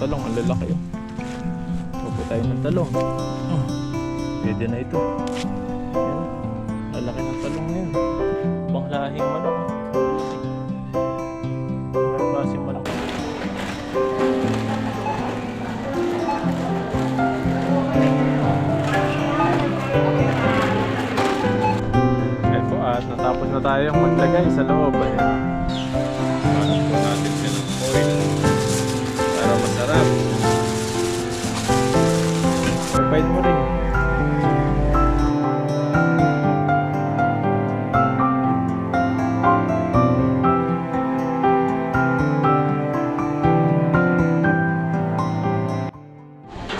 talong, ang lalaki oh. Kupo tayo ng talong. Pwede na ito. Yan. Lalaki ng talong na yun. Panglahing manok. Klaseng manok. At natapos na tayong maglagay sa loob. Ayan. Hanap po natin siya ng oil para masarap. Pwede mo rin.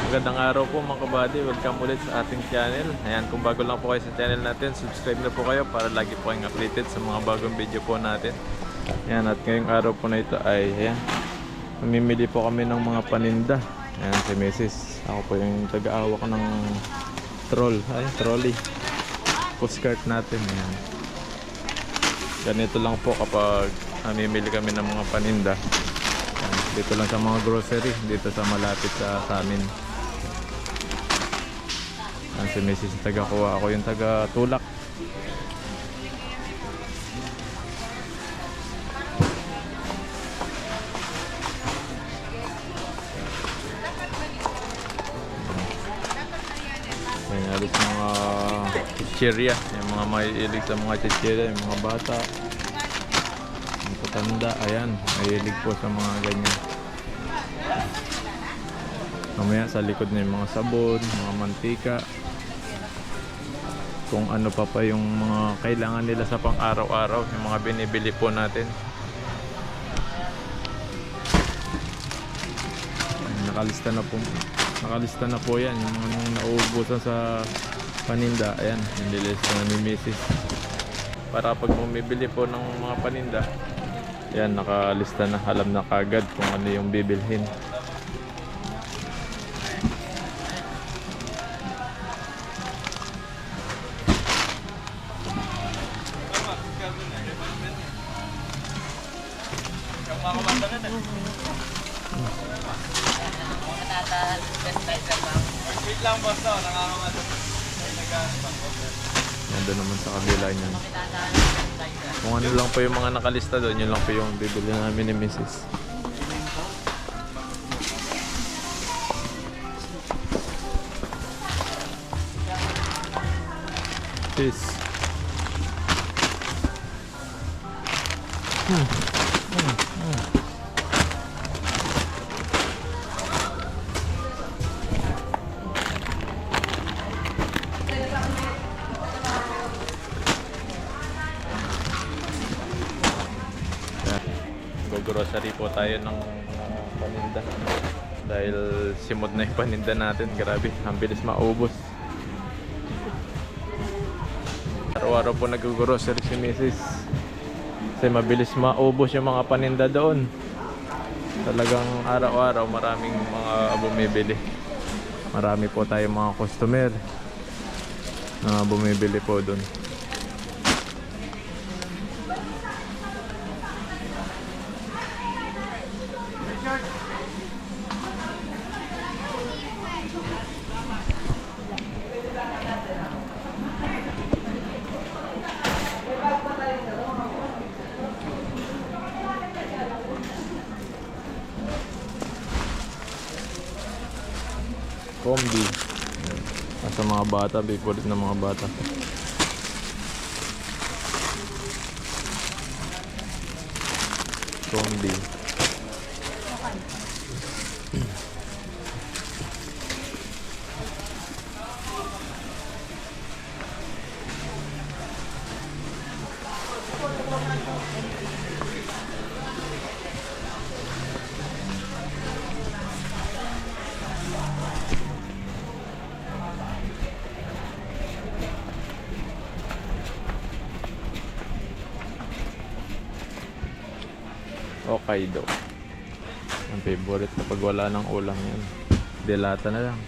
Magandang araw po mga kabady, welcome ulit sa ating channel. Ayan, kung bago lang po kayo sa channel natin, subscribe na po kayo para lagi po kayong updated sa mga bagong video po natin. Ayan, at ngayong araw po na ito ay ayan, mamimili po kami ng mga paninda. Ayan, si Mrs. Ako po yung taga-awak ng trolley postcard natin. Ayan, ganito lang po kapag mamimili kami ng mga paninda. Ayan, dito lang sa mga grocery, dito sa malapit sa amin. Ang si Mrs. taga-kuha, ako yung taga-tulak. Ayan, alis mga chichirya, yung mga mahilig sa mga chichirya, yung mga bata, yung patanda, ayan, mahilig po sa mga ganyan. Mamaya sa likod na yung mga sabon, mga mantika, kung ano pa yung mga kailangan nila sa pang araw-araw, yung mga binibili po natin. Nakalista na po yan, yung mga nauubusan sa paninda. Ayan, nililista na ni Mrs. Para pag bumibili po ng mga paninda, yan, nakalista na, alam na kagad kung ano yung bibilhin. Nandun naman sa kabila niyan. Kung ano lang po yung mga nakalista doon, yun lang po yung bibili namin ni Mrs. Peace. Grocery po tayo ng paninda dahil simod na yung paninda natin. Grabe, ang bilis maubos. Araw-araw po nag-grocery si Mrs. kasi mabilis maubos yung mga paninda doon. Talagang araw-araw maraming mga bumibili. Marami po tayong mga customer na bumibili po doon. Combi. Sa mga bata, favorite ng mga bata. Combi. Hokkaido. Ang favorite kapag wala ng ulam yan. Delata na lang.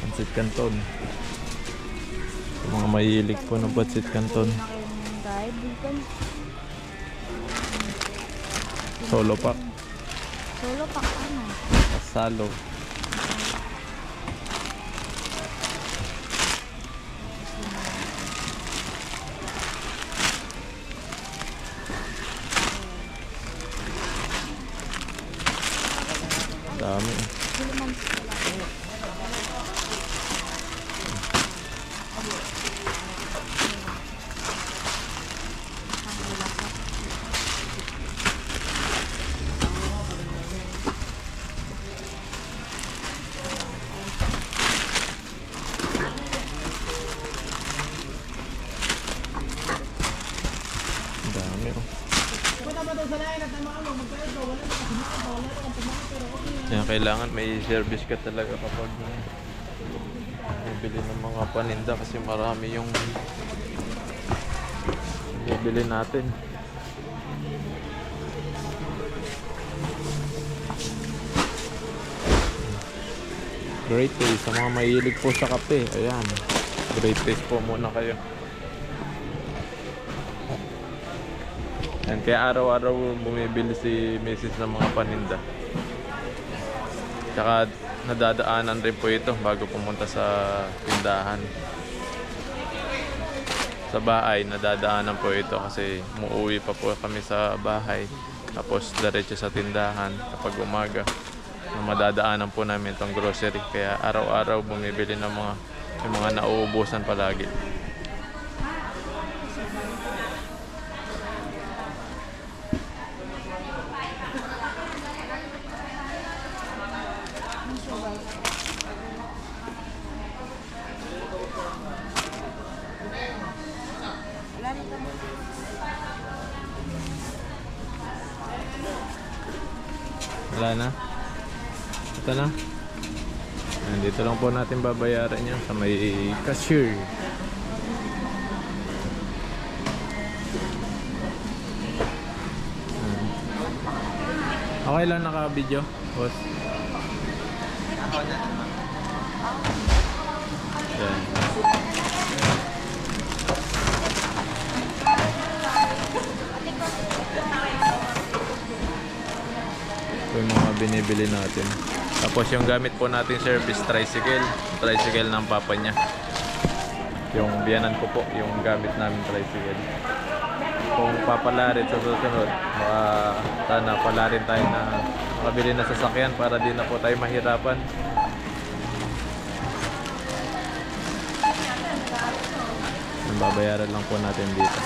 Pancit Canton. Sa mga mahilig po ng Batsit Canton. Solo pack. Solo pack ano? Salo. Dami. Dami oh. Kaya kailangan may service ka talaga kapag bibili ng mga paninda kasi marami yung bibili natin. Great taste sa mga mahilig po sa kape. Ayan, great taste po muna kayo. Ayan, kaya araw-araw bumibili si Mrs. ng mga paninda. Tsaka nadadaanan rin po ito bago pumunta sa tindahan. Sa bahay, nadadaanan po ito kasi umuwi pa po kami sa bahay. Tapos diretso sa tindahan kapag umaga. Madadaanan po namin itong grocery. Kaya araw-araw bumibili ng yung mga nauubusan palagi. Wala na? Ito na? Ayan, dito lang po natin babayaran yan sa may cashier. Ayan. Okay lang naka-video, boss? Ayan. Ito yung mga binibili natin. Tapos yung gamit po natin service tricycle ng papa niya. Yung biyanan ko po, yung gamit namin tricycle. Kung papalarin sa susunod, baka sana palarin tayo na makabili na sasakyan para di na po tayo mahirapan. Ang babayaran lang po natin dito.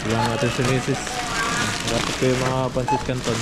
Wala natin si Mrs. Dapat ko yung mga Pancit Canton.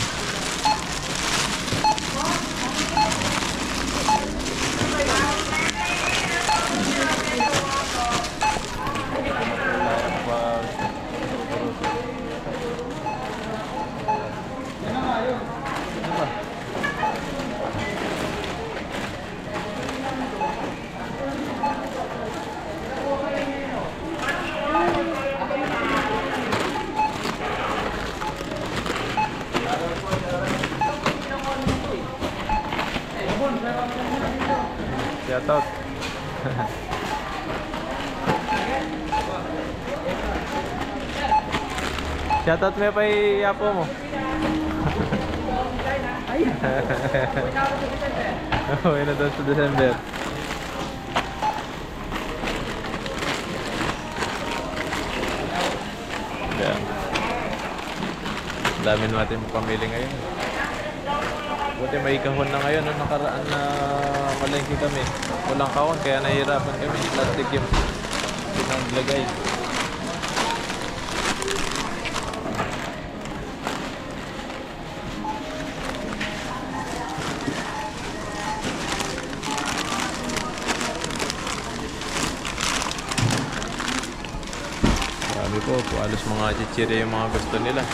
Shout out. Shout out mo pa yapo mo. Oh, ina daw sa December. Yan. Dami natin pamili ngayon. Buti may kahon na ngayon. Nung nakaraan na malengke kami, walang kahon kaya nahihirapan kami. Plastic yung pinaglagay. Sabi po, halos mga chichiri yung mga gusto nila.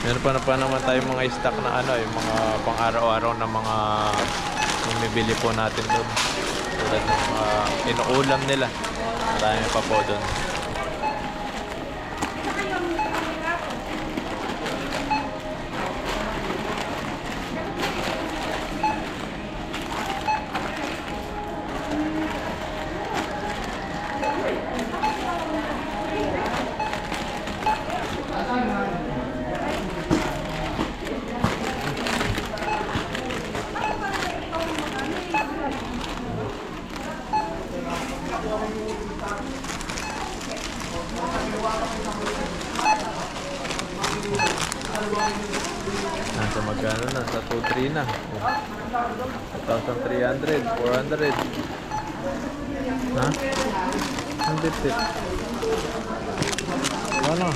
Meron pa naman tayong mga stock na yung mga pang araw-araw na mga bumibili po natin doon. Tulad ng mga inuulam nila. Marami pa po doon. So magkano na? Sa 2,300 na. 1,300, 400. Ha? Ang bitbit. Ano?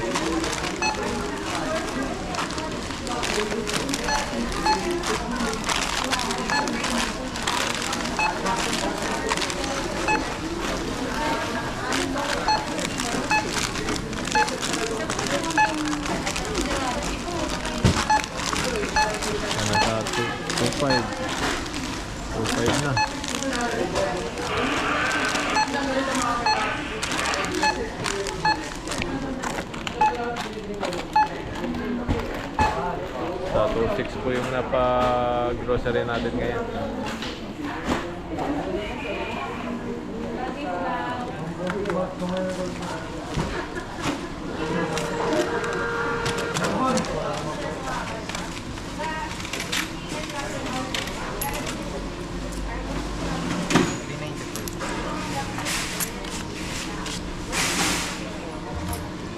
Nasa 2.5 na. Sa 2.6 po yung napag-grocery natin ngayon.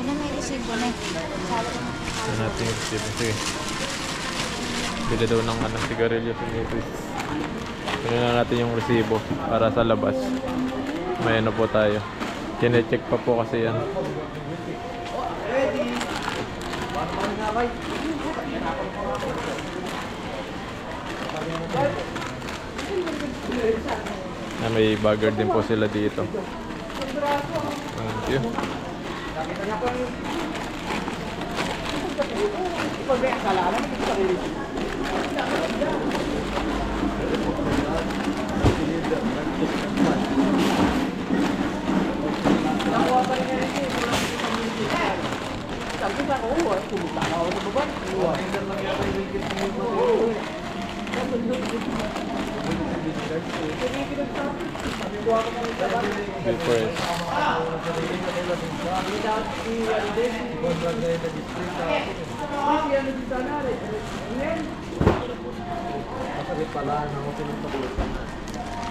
Ano may resibo na? Ito natin yung resibo. Sige. Bili daw ng sigarilyo si Mrs. Tingnan na natin yung resibo para sa labas. May ano po tayo. Kine-check pa po kasi yan. May bagger din po sila dito. Thank you. Difference.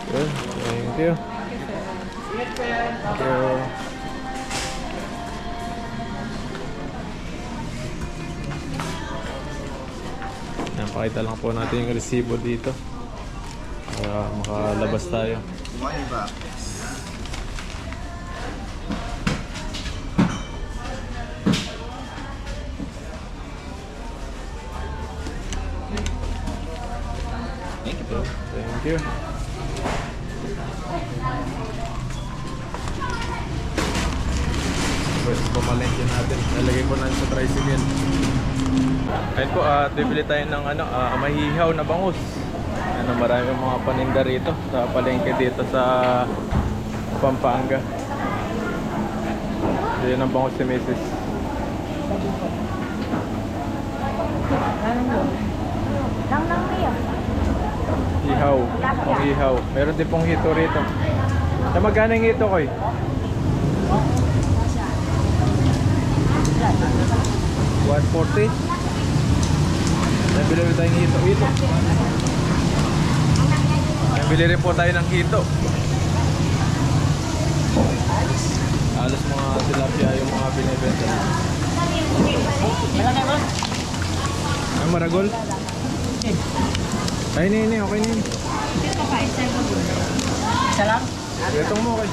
Good. Thank you. Thank you. Yan, pakita lang po natin yung resibo dito para makalabas tayo. Thank you. Pwede pumalengke natin. Nalagay ko na sa tricycle. Ayun po, bibili tayo ng mahihaw na bangus. Marami mga paninda rito sa palengke dito sa Pampanga. Yun ang bangus si Mrs. Lang niya. Ihaw. Ang ihaw. Meron din pong hito rito. Sa magkano yung hito, Koy? 140. Nabili rin tayo ng hito. Nabili rin po tayo ng hito. Alas mga tilapia yung mga binibenta. Ang maragol? Ay, ini, okay na yun. Salam. Retong mo, okay.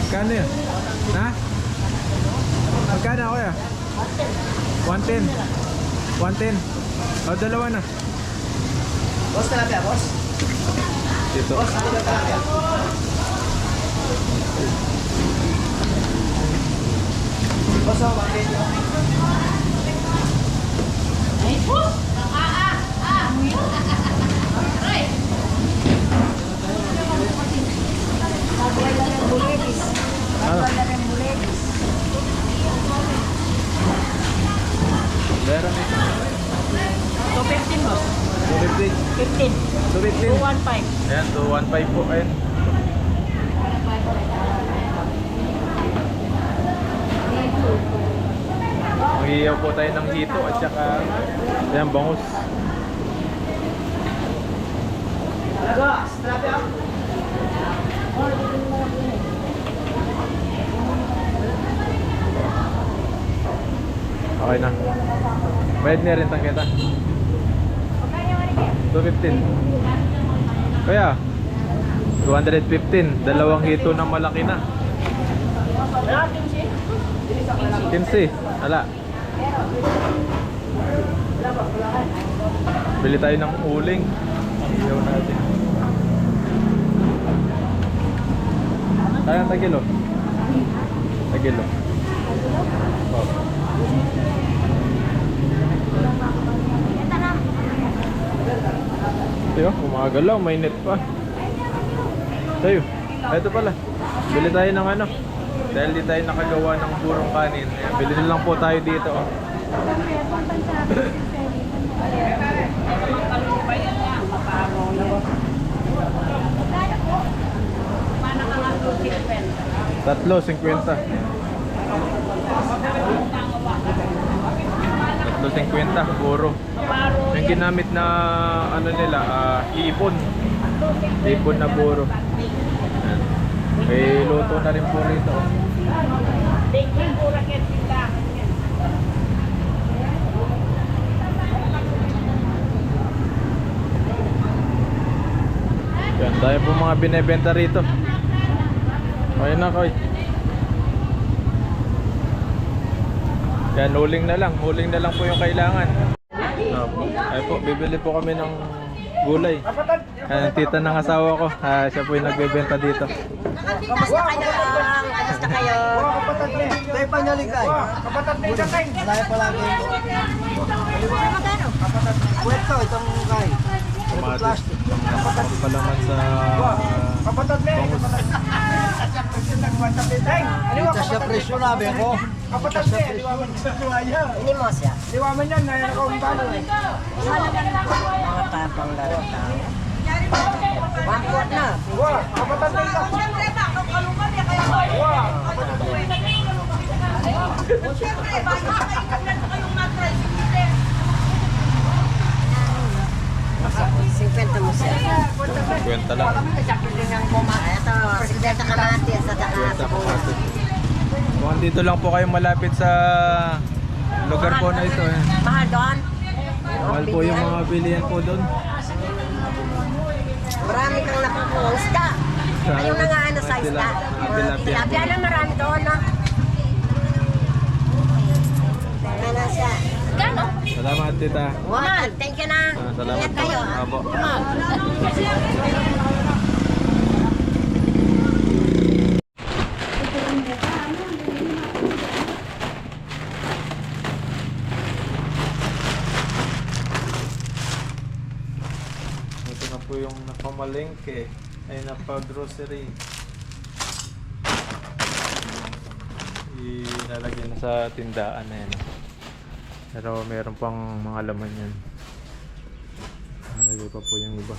Magkano yan? Ha? Magkano ako ya? 110. 110. O, dalawa na. Boss, talapia, boss. Dito. Boss, ano ba talapia? Boss, ako bakit? Ay po! Ano? Meron ito. 215 boss. 250. 15. 250. 215. Ayan, 215 po. Ayan. Maghihiyaw po tayo ng hito at saka ayan, bangus. Boss, talapia. Okay na. Bayad niya rin tangketa. 215. Kaya 215. Dalawang hito ng malaki na. 15. Wala. Bili tayo ng uling. Iyaw natin. Tayo ng tagilo. Tagilo. Oh. Tayo, kumagalaw, may net pa. Tayo, ito pala. Bili tayo ng ano. Dahil di tayo nakagawa ng burong kanin. Ayan, bili na lang po tayo dito. Oh. Tatlo, 50. Tatlo, 50, puro. Yung ginamit na ano nila, ipon. Ipon na puro. Ayan. May luto na rin po rito. Yan, tayo po mga binebenta rito. Okay na, Koy. Yan, huling na lang po yung kailangan. Ay po, bibili po kami ng gulay. Ang tita ng asawa ko, siya po yung nagbebenta dito. Kamusta kayo? Kamusta kayo? Tayo pa niya ligay. Malaya palagi. Magkano? Pwede itong kay. Kamatis. Palaman sa bangus. Dito siya presyo namin ko. Ini mo siya. Mga Mga tapang laro tao. Wampot na. Singkwenta mo siya. Kwenta lang. Ito, singkwenta kamatis sa Kwenta kamatis. Kung andito lang po kayo malapit sa lugar po na ito. Mahal doon. Mahal po yung mga bilihan po doon. Marami kang nakukuha isda. Ayun na nga ano sa isda. Tilapia na marami doon, no? Ano siya? Gano? Salamat, tita. Wow, thank you na. Salamat Ingat po. kayo. Apo. Ito na po yung napamalengke ay napa-grocery. Ilalagay na sa tindaan na yan. Pero meron pang mga laman yan. Nalagay pa po yung iba.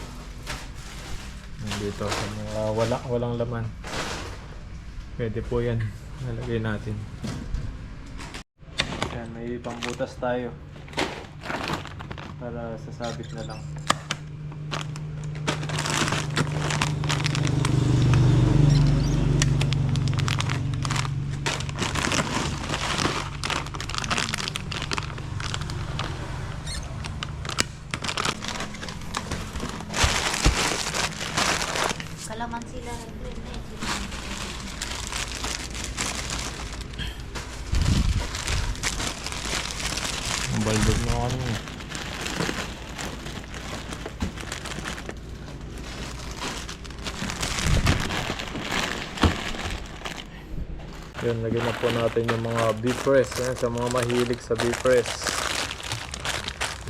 Nandito sa mga walang laman. Pwede po yan. Nalagay natin. Yan, may pambutas tayo. Para sasabit na lang. Kalamansi lang ang green na Ang baldog na kami. Yan, lagyan na po natin yung mga beef press. Yan, sa mga mahilig sa beef press.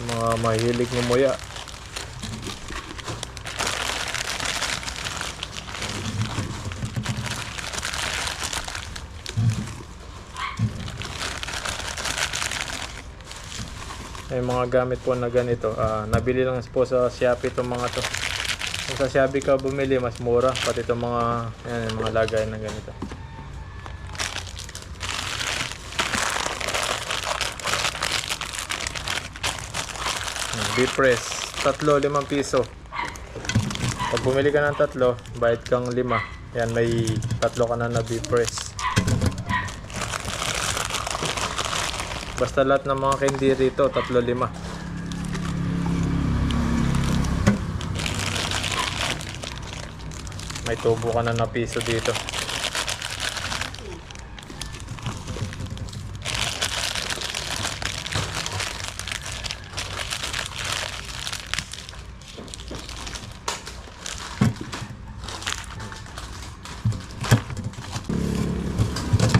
Yung mga mahilig ngumuya. May mga gamit po na ganito. Nabili lang po sa Shopee itong mga to. Kung sa Shopee ka bumili, mas mura. Pati itong mga, yan, yung mga lagay na ganito. Beef press. 3, 5 piso. Pag bumili ka ng 3, bayad kang 5. Yan, may 3 ka na beef press. Basta lahat ng mga candy rito, 3-5. May tubo ka na piso dito.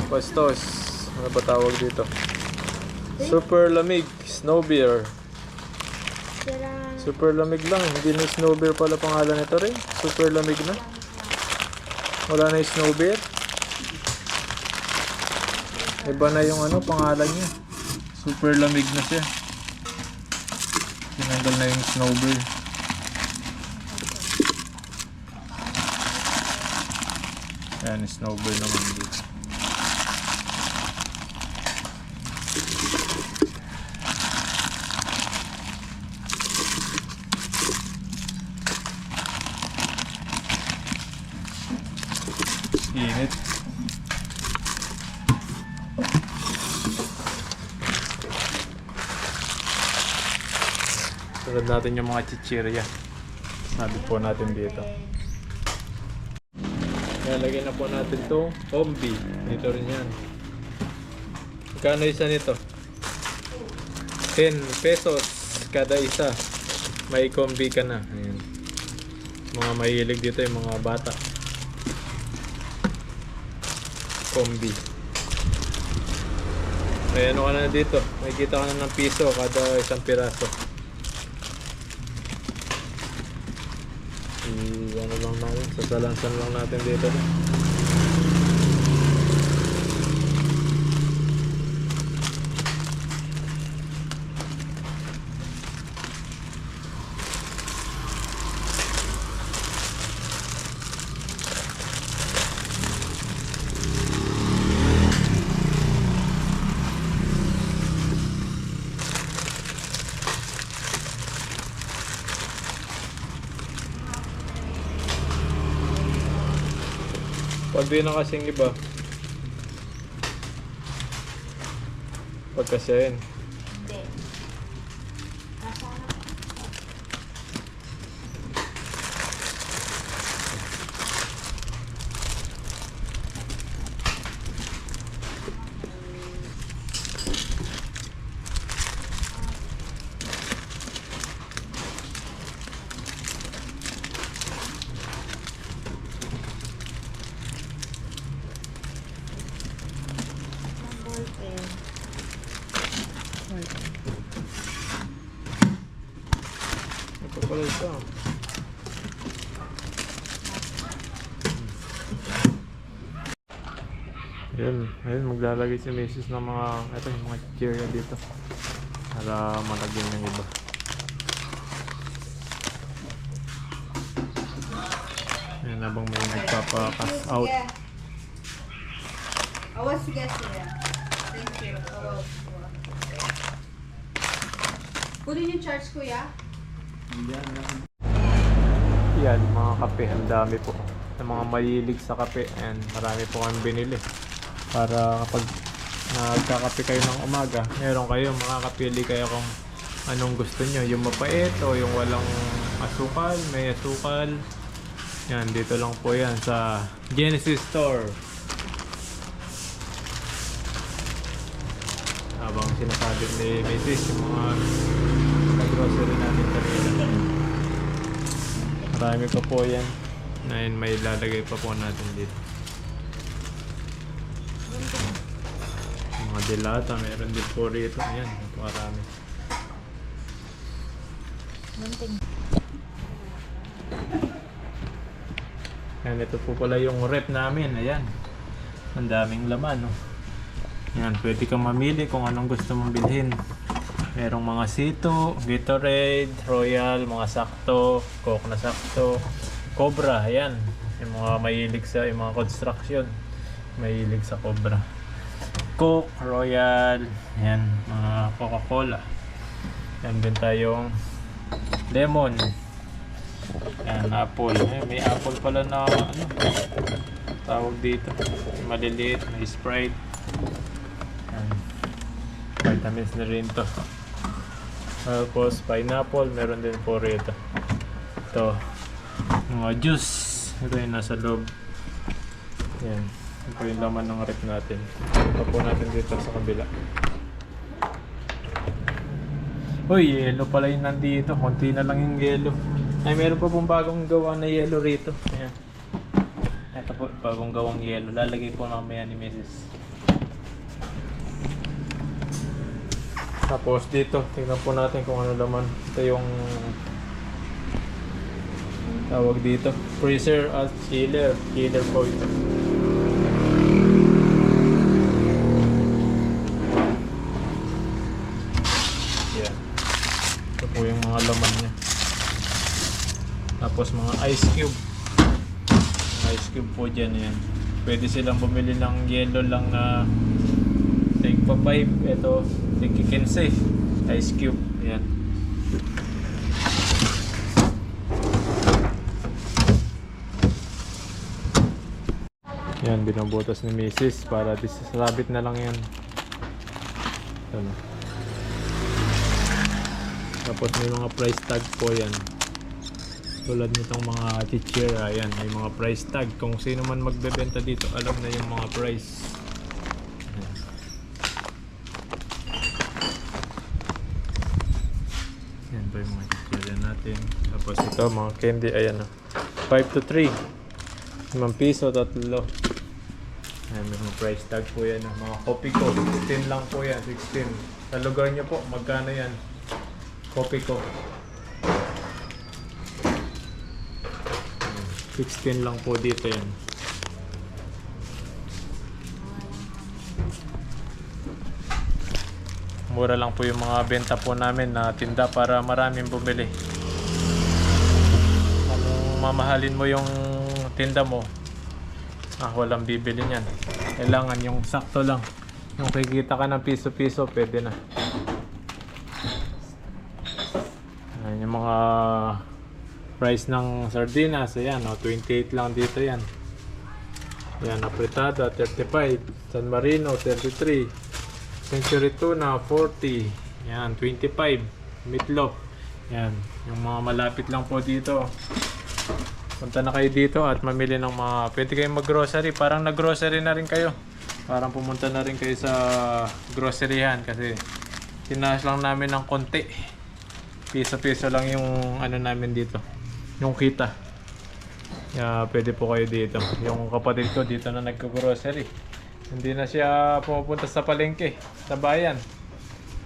Pastos, ano ba tawag dito? Super lamig, snow beer. Super lamig lang, hindi na snow beer pala pangalan nito rin. Super lamig na. Wala na yung snow beer. Iba na yung ano, pangalan niya. Super lamig na siya. Tinanggal na yung snow beer. Ayan, snow beer naman dito. Init. Sunod natin yung mga chichirya. Sabi po natin dito. Lagyan na po natin itong kombi. Dito rin yan. Magkano isa nito? 10 pesos kada isa. May kombi ka na. Ayan. Mga mahilig dito yung mga bata. Kombi. May ano ka na dito. May kita ka na ng piso kada isang piraso. Ano lang natin. Sasalansan lang natin dito. Pag di na kasing iba, pagkasyahin. Hindi. Ito pala ito. Ayun, maglalagay si Mrs. ng mga, ito yung mga chichirya dito. Para malagyan ng iba. Ayun, habang may nagpapa-cast out. Awas sige sila. Thank you. Kunin yung charge, kuya. Yan, mga kape, ang dami po. Sa mga mahilig sa kape, and marami po kami binili. Para kapag nagkakape kayo ng umaga, meron kayo, makakapili kayo kung anong gusto nyo. Yung mapait o yung walang asukal, may asukal. Yan, dito lang po yan sa Genesis Store. Habang sinasabi ni Mrs. yung mga grocery natin kanina. Marami pa po yan. Ngayon may lalagay pa po natin dito. Mga dilata, meron din po rito. Ayan, marami. Ayan, ito po pala yung rep namin. Ayan. Ang daming laman, no? Ayan, pwede kang mamili kung anong gusto mong bilhin. Merong mga Sito, Gatorade, Royal, mga sakto, Coke na sakto, Cobra, ayan. Yung mga mahilig sa yung mga construction, mahilig sa Cobra. Coke, Royal, ayan, mga Coca-Cola. Ayan din tayong lemon. Ayan, apple. Ayan, may apple pala na ano, tawag dito. Maliliit, may Sprite. Ayan. Vitamins na rin to. Tapos pineapple, meron din po rito. Ito, mga juice. Ito yung nasa loob. Yan. Ito yung laman ng rep natin. Ito po natin dito sa kabila. Uy, yellow pala yung nandito. Konti na lang yung yellow. Ay, meron pa pong bagong gawa na yellow rito. Ayan. Ito po, bagong gawang yellow. Lalagay po mamaya ni Mrs. Tapos dito, tingnan po natin kung ano laman. Ito yung tawag dito. Freezer at chiller. Chiller po ito. Yan. Ito po yung mga laman niya. Tapos mga ice cube. Ice cube po dyan yan. Pwede silang bumili ng yellow lang na tig pa 5. Ito, tig 15. Ice cube. Yan. Yan, binubutas ni Mrs. para sabit na lang yan. Ito na. Tapos may mga price tag po yan. Tulad nitong mga chichira, yan, may mga price tag. Kung sino man magbebenta dito, alam na yung mga price. Yan po yung mga chichira natin. Tapos ito, mga candy, ayan na. 5 to 3. 5 piso, 3. Ayan, may mga price tag po yan. Mga kopi ko, 16 lang po yan, 16. Sa lugar nyo po, magkano yan? Kopi ko. 16 lang po dito yan. Mura lang po yung mga benta po namin na tinda para maraming bumili. Kung mamahalin mo yung tinda mo, walang bibili niyan. Kailangan yung sakto lang. Yung kikita ka ng piso-piso, pwede na. Ayan yung mga price ng sardinas. Ayan, 28 lang dito yan. Ayan, apretada, 35. San Marino, 33. Century Tuna, 40. Ayan, 25. Meatloaf. Ayan, yung mga malapit lang po dito. Punta na kayo dito at mamili ng mga... Pwede kayong mag-grocery. Parang nag-grocery na rin kayo. Parang pumunta na rin kayo sa groceryhan kasi tinaas lang namin ng konti. Piso-piso lang yung ano namin dito. Yung kita. Pwede po kayo dito. Yung kapatid ko dito na nagka-grocery. Hindi na siya pumupunta sa palengke, sa bayan.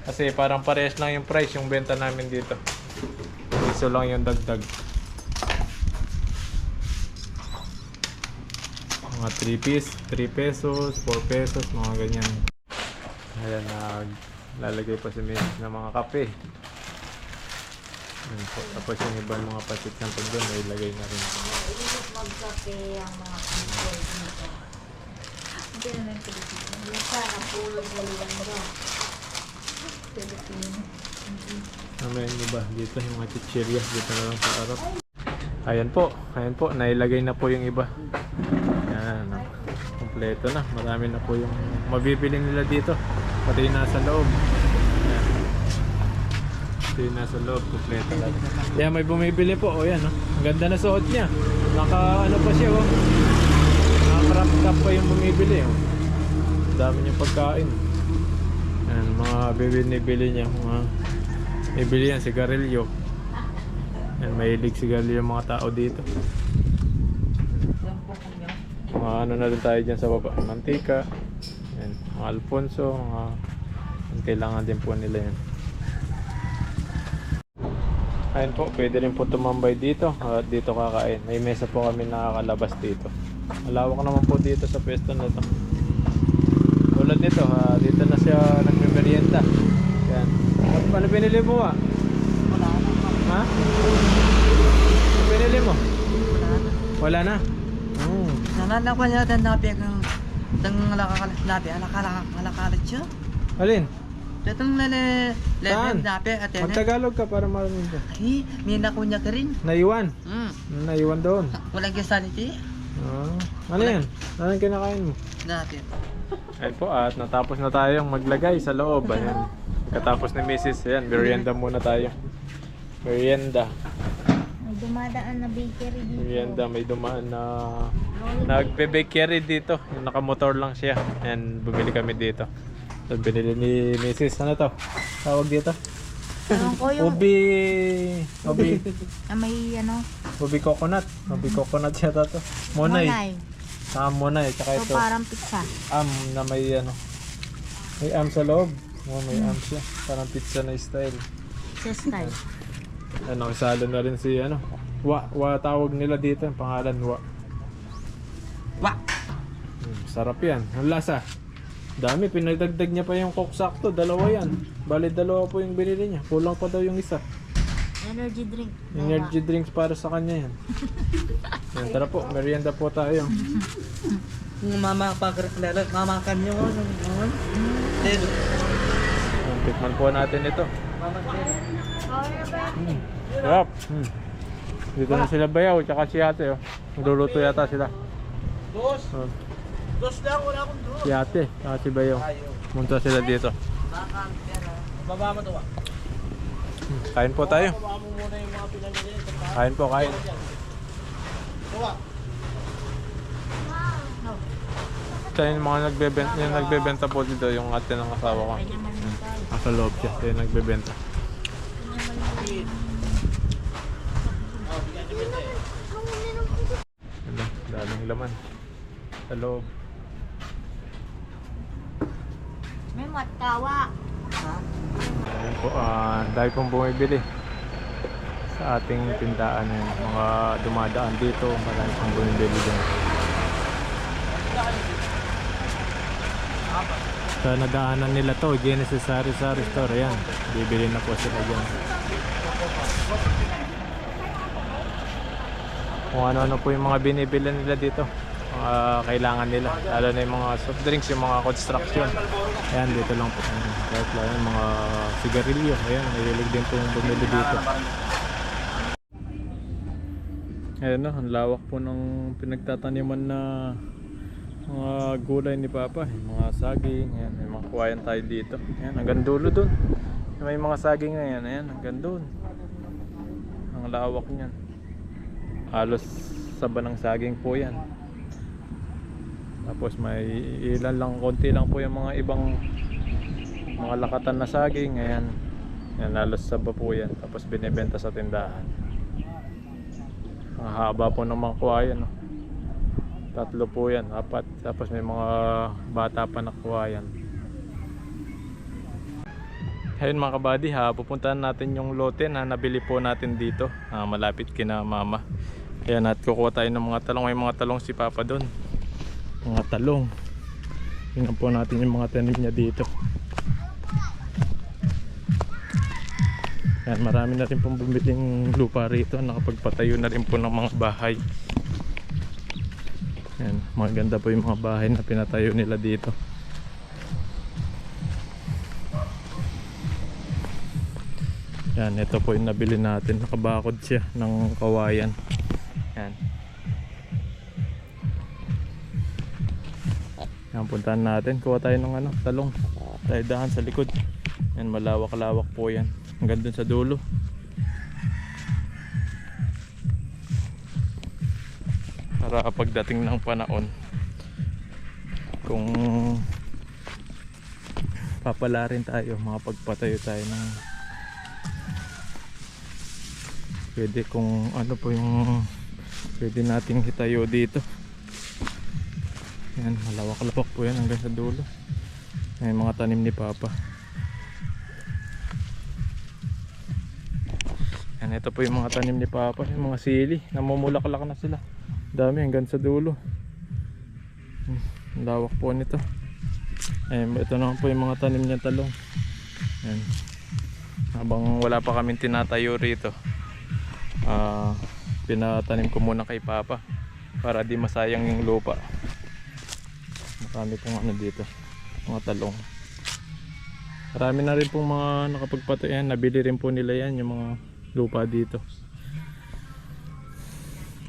Kasi parang parehas lang yung price yung benta namin dito. Piso lang yung dagdag. Mga 3 pesos, 4 pesos, mga ganyan. Ayan, lalagay pa si Mrs. ng mga kape. Ayan po. Tapos yung iba mga pasit ng doon, ay ilagay na rin. Magkape ang mga people dito. Hindi naman Pilipino. Sana pulog galingan mo. Pilipino. Yung iba dito, yung mga chichirya dito na lang sa harap. Ayan po, nailagay na po yung iba. Ayan, kompleto na. Marami na po yung mabibili nila dito. Pati yung nasa loob. Ayan. Pati yung nasa loob, kompleto na. Ayan, may bumibili po. O yan, ang ganda na suot niya. Ano pa siya, naka-crop top pa yung bumibili. Ang dami niyang pagkain. Ayan, mga bibili niya. Mga bibili yan, sigarilyo. Ayan, mahilig sigarilyo yung mga tao dito. Mga ano na rin tayo dyan sa baba, mantika. Ayan, mga Alfonso, mga kailangan din po nila yan. Ayan po, pwede rin po tumambay dito at dito kakain. May mesa po kami nakakalabas dito. Malawak naman po dito sa pwesto na ito. Tulad nito, dito na siya nagme-merienda. Ayan. Ano binili mo ha? Ha? Ano binili mo? Wala na? Nananda ko niya dan napi ang alakalat napi alakalat siya. Alin? Datang lele Saan? napi at Magtagalog ka para marinig ka. Ay, mina ko niya ka rin. Naiwan? Naiwan doon. Walang gasanity. Ano yan? Ano yung kinakain mo? Napi. Ayun po at natapos na tayong maglagay sa loob. Ayan. Katapos ni Mrs. Ayan, merienda muna tayo. Merienda. May dumadaan na bakery dito. Merienda, may dumaan na nagbe-bakery dito. Yung nakamotor lang siya. Ayan, bumili kami dito. So, binili ni Mrs. Ano to? Tawag dito? Ewan ko yung Ubi may ano, coconut. Ubi coconut siya to. Monay. Monay. Monay. Tsaka So ito. parang pizza. Na may ano. May sa loob. Oh, may siya. Parang pizza na style. Sa style. Ano, kasalo na rin si ano. Wa tawag nila dito. Ang pangalan Wa. Wa! Sarap yan. Ang lasa. Dami, pinagdagdag niya pa yung Coke sakto. Dalawa yan. Bali, dalawa po yung binili niya. Kulang pa daw yung isa. Energy drink. Energy drinks para sa kanya yan. Yan, tara po, merienda po tayo. Yung mama pagreklaro, mama kanyo ko. Dedo. Yan, tikman po natin ito. Mama dedo. Sarap. Dito na sila Bayaw, tsaka si ate. Oh. Nagluluto yata sila. Dos. Oh. Dos lang, wala akong dos. Si ate, tsaka si Bayaw. Munta sila dito. Baba mo to ba? Kain po tayo. Baba mo muna yung mga pinamili. Kain po, kain. Bawa. Ito yung mga nagbebenta po dito, yung ate ng asawa ko. Nasa loob siya, ito yung nagbebenta. Ano, daming laman. Sa loob. May matawa. Ayun po, dahil pong bumibili sa ating tindahan yun. Mga dumadaan dito, marami pong bumibili dyan. Sa nadaanan nila to, Genesis Sari-Sari Store, ayan. Bibili na po sila dyan. Kung ano-ano po yung mga binibili nila dito, mga kailangan nila, lalo na yung mga soft drinks, yung mga construction. Ayan, dito lang po. Kahit lang yung mga sigarilyo, ayan, nililig din po yung bumili dito. Ayan no, ang lawak po ng pinagtataniman na mga gulay ni Papa, yung mga saging, ayan, may mga kuwayan tayo dito. Ayan, hanggang dulo dun. May mga saging na yan, ayan, hanggang dun. Ang lawak niyan. Halos saba ng saging po yan. Tapos may ilan lang, konti lang po yung mga ibang mga lakatan na saging. Ayan, yan, halos saba po yan. Tapos binibenta sa tindahan. Ang haba po ng mga kuwayan, no? 3 po yan, 4. Tapos may mga bata pa na kuwayan. Ayun mga kabady, pupuntahan natin yung lote na nabili po natin dito, malapit kina mama. Ayan, at kukuha tayo ng mga talong. May mga talong si Papa doon. Mga talong. Tingnan po natin yung mga tanim niya dito. Ayan, marami na rin pong bumiling lupa rito. Nakapagpatayo na rin po ng mga bahay. Ayan, maganda po yung mga bahay na pinatayo nila dito. Yan, ito po yung nabili natin. Nakabakod siya ng kawayan. Yan. Yan, puntahan natin. Kuha tayo ng talong. Tayo dahan sa likod. Yan, malawak-lawak po yan. Hanggang dun sa dulo. Para pagdating ng panahon, kung papala rin tayo, makapagpatayo tayo ng pwede, kung ano po yung pwede nating hitayo dito. Yan, malawak-lawak po yan hanggang sa dulo. May mga tanim ni Papa. Yan, ito po yung mga tanim ni Papa. Yung mga sili, namumulaklak na sila. Dami hanggang sa dulo. Ang lawak po nito. Ayan, ito naman po yung mga tanim niya talong. Yan. Habang wala pa kaming tinatayo rito, pinatanim ko muna kay Papa para di masayang yung lupa. Marami pong dito, mga talong. Marami na rin pong mga nakapagpatayan. Nabili rin po nila yan, yung mga lupa dito.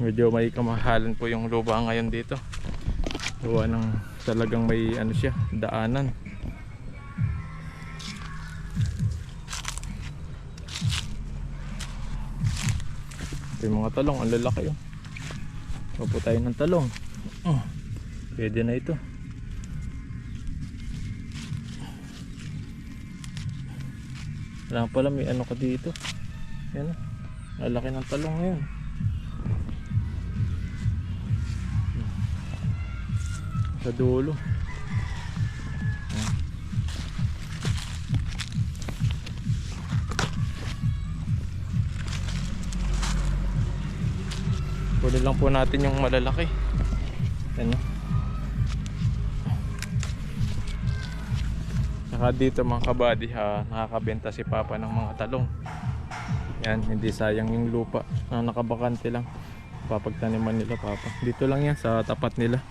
Medyo may kamahalan po yung lupa ngayon dito. Gawa ng talagang may siya, daanan. Yung mga talong, ang lalaki oh. Kuha po tayo ng talong. Oh, pwede na ito. Wala pala, may ano ka dito. Yan, lalaki ng talong ngayon. Sa dulo. Kunin lang po natin yung malalaki. Ano? Saka dito mga kabady, nakakabenta si Papa ng mga talong. Yan, hindi sayang yung lupa na nakabakante lang. Papagtaniman nila Papa. Dito lang yan sa tapat nila.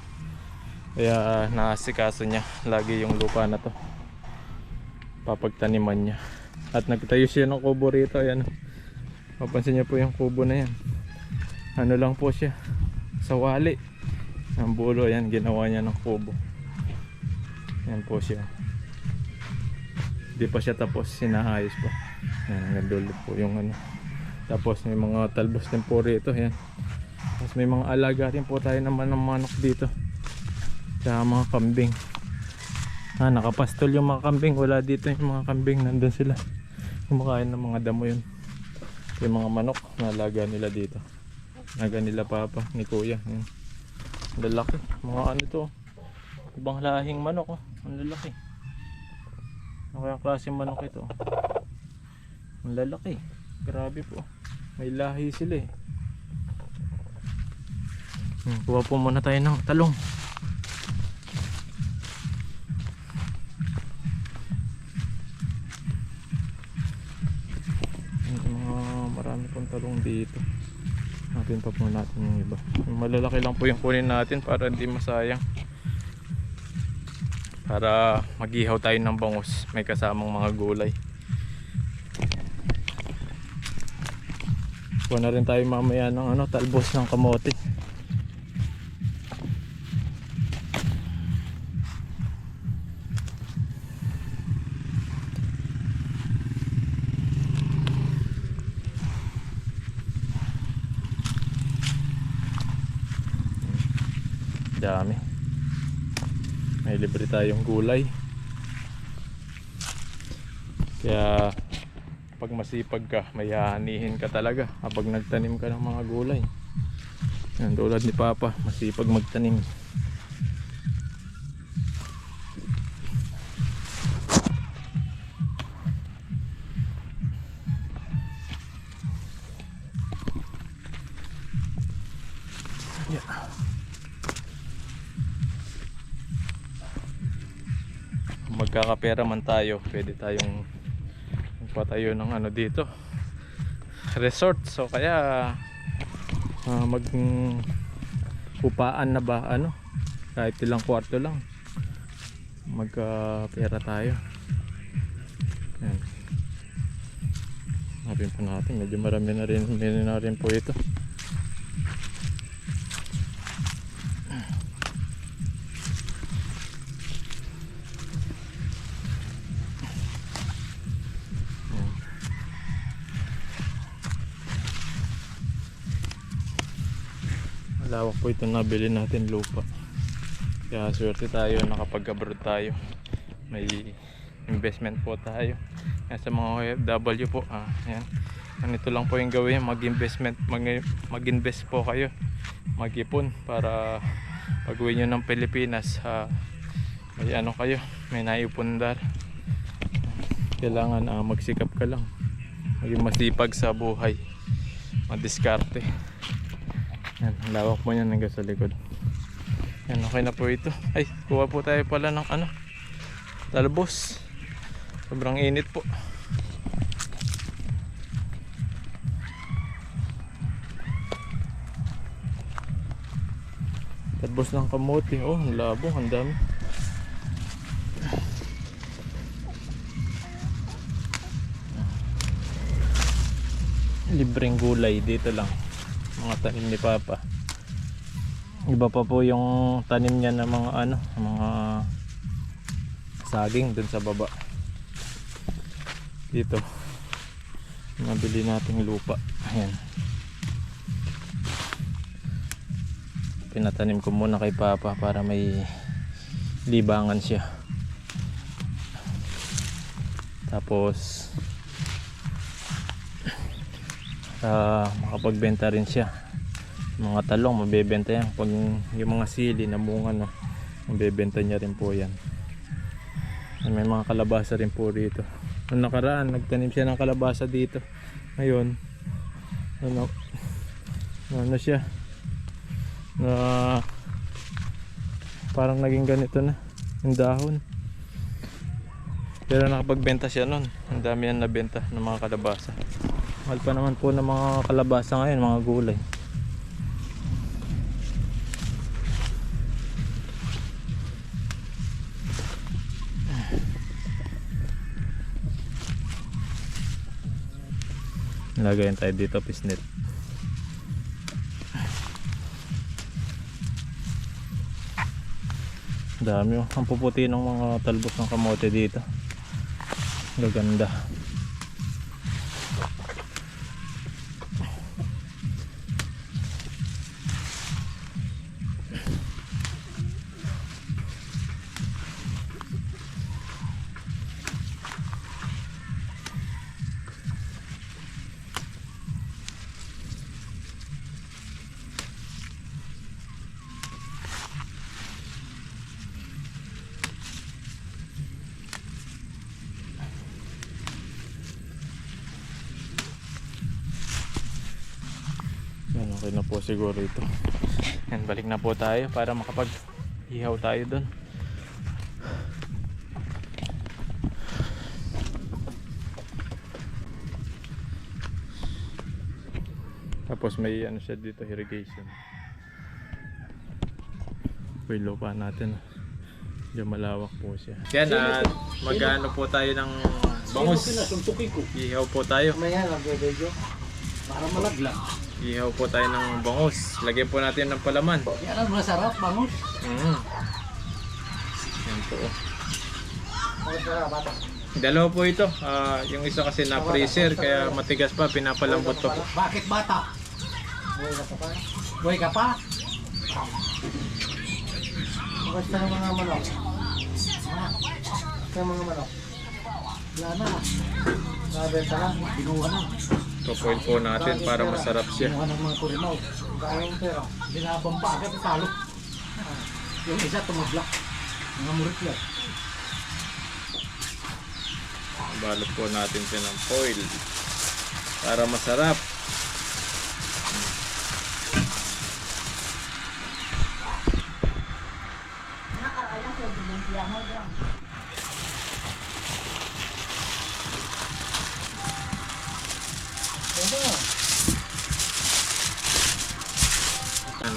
Kaya naasikaso niya lagi yung lupa na to. Papagtaniman niya. At nagtayo siya ng kubo rito. Ayan. Mapansin niyo po yung kubo na yan. Ano lang po siya, sa wali. Ang bulo, yan, ginawa niya ng kubo. Yan po siya. Hindi pa siya tapos, sinahayos pa. Yan, hanggang dulo po yung ano. Tapos may mga talbos din po rito, yan. Tapos may mga alaga rin po tayo naman ng manok dito. Tsaka mga kambing. Nakapastol yung mga kambing. Wala dito yung mga kambing, nandun sila. Kumakain ng mga damo yun. Yung mga manok, nalaga nila dito. Naga nila Papa, ni Kuya. Yan. Ang lalaki. Mga ano to. Ibang lahing manok oh. Ang lalaki. Ano kayang klaseng manok ito? Ang lalaki. Grabe po. May lahi sila eh. Kuha po muna tayo ng talong. Marami pong talong dito. Natin pa po natin yung iba. Yung malalaki lang po yung kunin natin para hindi masayang. Para mag-ihaw tayo ng bangus. May kasamang mga gulay. Kuha na rin tayo mamaya ng talbos ng kamote. Dami. May libre tayong gulay. Kaya pag masipag ka, may hahanihin ka talaga kapag nagtanim ka ng mga gulay. Yan, tulad ni Papa, masipag magtanim. Yeah. Magkakapera man tayo, pwede tayong magpatayo ng dito, resort. So kaya upaan na ba kahit ilang kwarto lang, magkapera tayo. Yan. Hanapin pa natin, medyo marami na rin po ito. Lawak po ito nabili natin lupa. Kaya swerte tayo, nakapag-abroad tayo. May investment po tayo. Kaya sa mga OFW po, yan. Ganito lang po yung gawin, mag-invest po kayo. Mag-ipon para pag-uwi nyo ng Pilipinas, may kayo, may naipundar. Kailangan magsikap ka lang. Maging masipag sa buhay. Madiskarte. Yan, lawak po yan hanggang sa likod. Yan, okay na po ito. Ay, kuha po tayo pala ng talbos. Sobrang init po. Talbos ng kamote. Oh, ang labo, ang dami. Libreng gulay dito lang. Mga tanim ni Papa. Iba pa po yung tanim niya ng mga mga saging dun sa baba. Dito nabili nating lupa. Ayan. pinatanim ko muna kay Papa para may libangan siya. Tapos makapagbenta rin siya. Mga talong mabebenta yan. Pag yung mga sili na bunga na, mabebenta niya rin po yan. May mga kalabasa rin po dito. Noong nakaraan nagtanim siya ng kalabasa dito. Ngayon ano siya na parang naging ganito na yung dahon. Pero nakapagbenta siya nun. Ang dami yan nabenta ng mga kalabasa. Mahal pa naman po ng mga kalabasa ngayon, mga gulay. Lagayan tayo dito pisnet. Dami oh. Ang puputi ng mga talbos ng kamote dito. Gaganda. Yan, okay na po siguro ito. Yan, balik na po tayo para makapag-ihaw tayo doon. Tapos may ano siya dito, irrigation. Ito yung lupa natin. Diyan malawak po siya. Yan, mag-ano po tayo ng bangus. Ihaw po tayo. Mamaya nag-video para malaglag. Ihaw po tayo ng bangus. Lagyan po natin ng palaman. Yan ang masarap, bangus. Yan po. Masarap, bata. Dalawa po ito. Yung isa kasi na freezer kaya matigas pa, pinapalambot pa po. Bakit bata? Buhay ka pa? Buhay ka pa? Basta ng mga manok. Basta ng mga manok. Wala na. Nabenta na. Binuha na. Tupoil po natin para masarap siya. Binuha ng mga kurimaw. Kayang pera. Binabang pa agad talo. Yung isa tumablak. Mga murit lang. Balot po natin siya ng foil para masarap.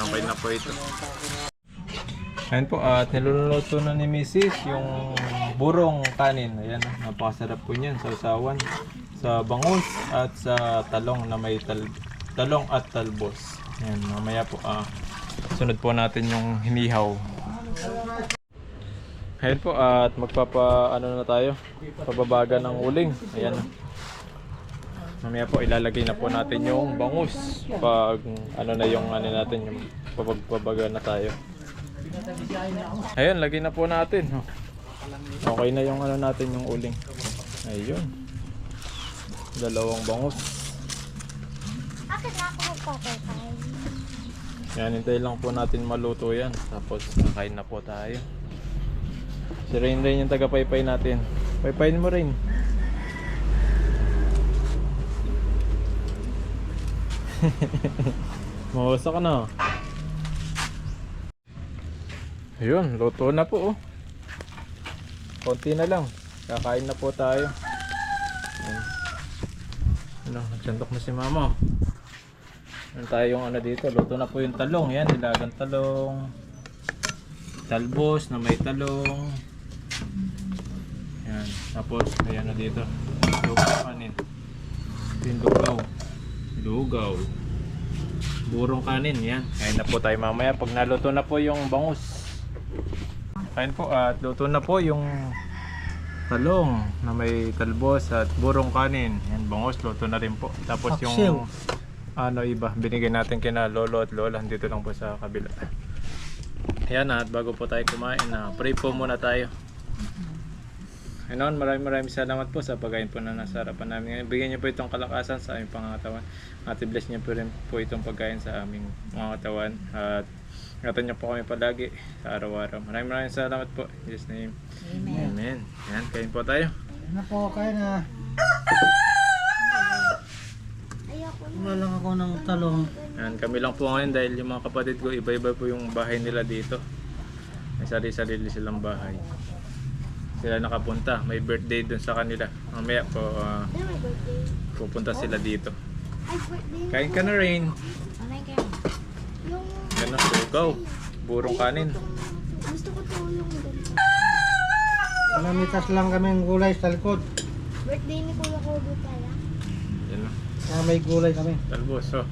Okay na po ito. Ayan po, at niluluto na ni Mrs. yung burong kanin. Ayan, napakasarap po niyan sa usawan, sa bangus at sa talong na may talong at talbos. Ayan, mamaya po, sunod po natin yung hinihaw. Ayan po, at ano na tayo, pababaga ng uling. Ayan. Mamaya po ilalagay na po natin yung bangus pag na yung natin, yung pabagbaga na tayo. Ayun, lagay na po natin. Okay na yung natin, yung uling. Ayun. Dalawang bangus. Bakit na ako magpapatay? Yan, hintay lang po natin maluto yan. Tapos kakain na po tayo. Si Rain yung taga-paypay natin. Paypayin mo, Rain. Mawasa ka na. Ayun, luto na po. Konti na lang. Kakain na po tayo. Nagsantok na si Mama. Ano tayong dito? Luto na po yung talong. Yan, nilagang talong. Talbos na may talong. Yan. Tapos, ayan na dito. Lugaw kanin. Yung lugaw. Burong kanin. Yan. Kain na po tayo mamaya. Pag naluto na po yung bangus. Kain po, at luto na po yung talong na may talbos at burong kanin. Yan, bangus, luto na rin po. Tapos yung iba, binigay natin kina lolo at lola dito lang po sa kabila. Yan at bago po tayo kumain, pray po muna tayo. Ayun, maraming salamat po sa pagkain po na nasa harapan namin ngayon. Bigyan niyo po itong kalakasan sa aming pangangatawan. At i-bless niyo po rin po itong pagkain sa aming pangangatawan. At ingatan niyo po kami palagi sa araw-araw. Maraming salamat po. In Jesus' name. Amen. Amen. Yan, kain po tayo. Ano po, kaya na. Wala lang ako ng talong. Yan, kami lang po ngayon dahil yung mga kapatid ko, iba-iba po yung bahay nila dito. May sarili-sarili silang bahay. Sila nakapunta. May birthday dun sa kanila. Mamaya po, pupunta sila dito. Kain ka na rin. Ano yung kayo? Yung Ano, sugaw. Burong kanin. gusto ko tulong doon. Namitas lang kami ng gulay sa likod. Birthday ni Kuya Kobo pala. Yan o. May gulay kami. Talbos, oh.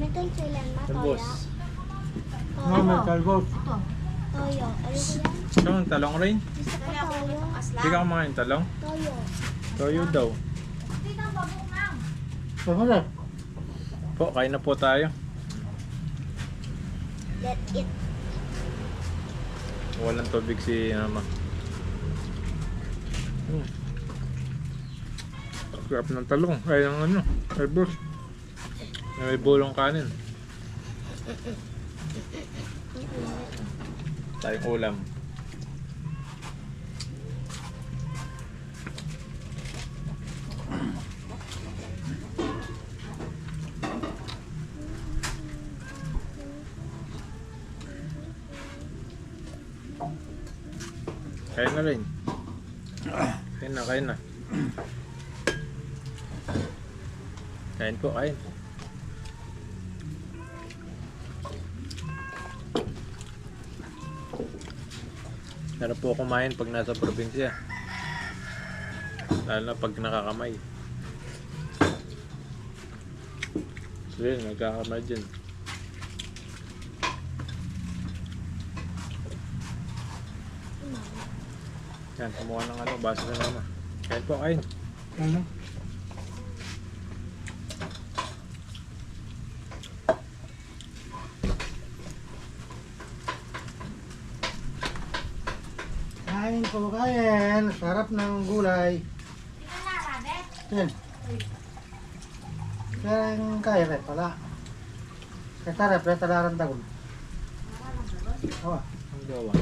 May tansilan na Talbos. toya. May talbos. Ito. Toyo. Ayoko yan. Ito, ang talong rin. Gusto ko toyo. Hindi ka kumain talong? Toyo. Toyo daw. Wala. Po, kain na po tayo. Let it. Walang tubig si Mama. Sarap ng talong. Ay, ang ano, talbos. May bulong kanin. Tayong ulam. Kain na rin. Kain na, kain na. Kain po, kain. Sarap po kumain pag nasa probinsya. Lalo na pag nakakamay. So yun, nagkakamay dyan. Yan, kumuha ng ano, baso na Mama. Kain po, kain. Ano? Kain po, kain. Sarap ng gulay. Yan. Kaya yung kaya rin pala. Kaya tarap, kaya talaran tagon. Oh, Ang gawa.